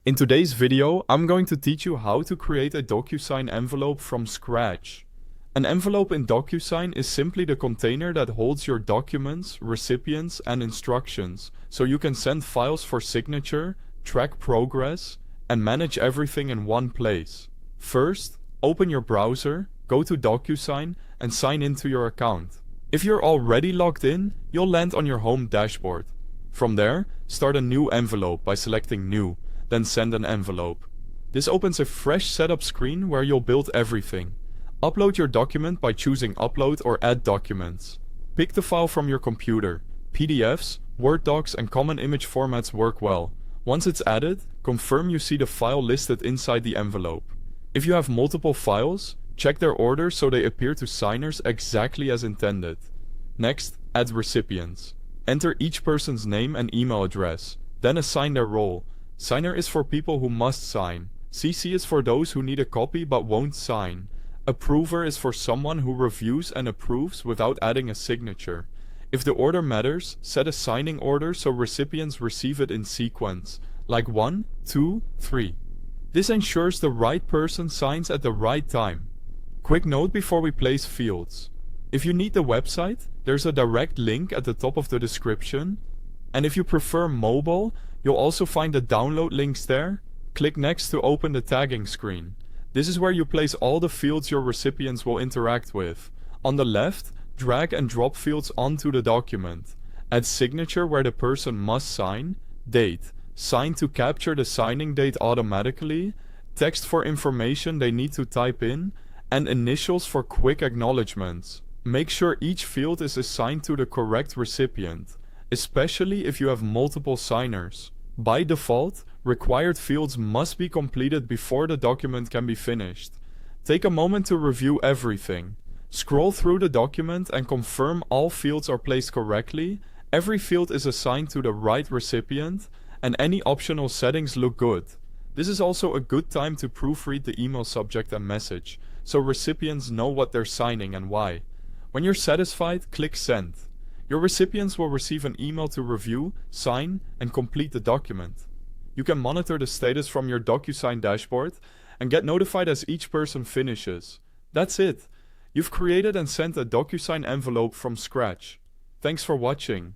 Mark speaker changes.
Speaker 1: In today's video, I'm going to teach you how to create a DocuSign envelope from scratch. An envelope in DocuSign is simply the container that holds your documents, recipients, and instructions, so you can send files for signature, track progress, and manage everything in one place. First, open your browser, go to DocuSign, and sign into your account. If you're already logged in, you'll land on your home dashboard. From there, start a new envelope by selecting New. Then send an envelope. This opens a fresh setup screen where you'll build everything. Upload your document by choosing Upload or Add Documents. Pick the file from your computer. PDFs, Word docs, and common image formats work well. Once it's added, confirm you see the file listed inside the envelope. If you have multiple files, check their order so they appear to signers exactly as intended. Next, add recipients. Enter each person's name and email address, then assign their role. Signer is for people who must sign. CC is for those who need a copy but won't sign. Approver is for someone who reviews and approves without adding a signature. If the order matters, set a signing order so recipients receive it in sequence, like 1, 2, 3. This ensures the right person signs at the right time. Quick note before we place fields. If you need the website, there's a direct link at the top of the description. And if you prefer mobile, you'll also find the download links there. Click next to open the tagging screen. This is where you place all the fields your recipients will interact with. On the left, drag and drop fields onto the document. Add signature where the person must sign, date, sign to capture the signing date automatically, text for information they need to type in, and initials for quick acknowledgements. Make sure each field is assigned to the correct recipient, especially if you have multiple signers. By default, required fields must be completed before the document can be finished. Take a moment to review everything. Scroll through the document and confirm all fields are placed correctly, every field is assigned to the right recipient, and any optional settings look good. This is also a good time to proofread the email subject and message, so recipients know what they're signing and why. When you're satisfied, click Send. Your recipients will receive an email to review, sign, and complete the document. You can monitor the status from your DocuSign dashboard and get notified as each person finishes. That's it. You've created and sent a DocuSign envelope from scratch. Thanks for watching.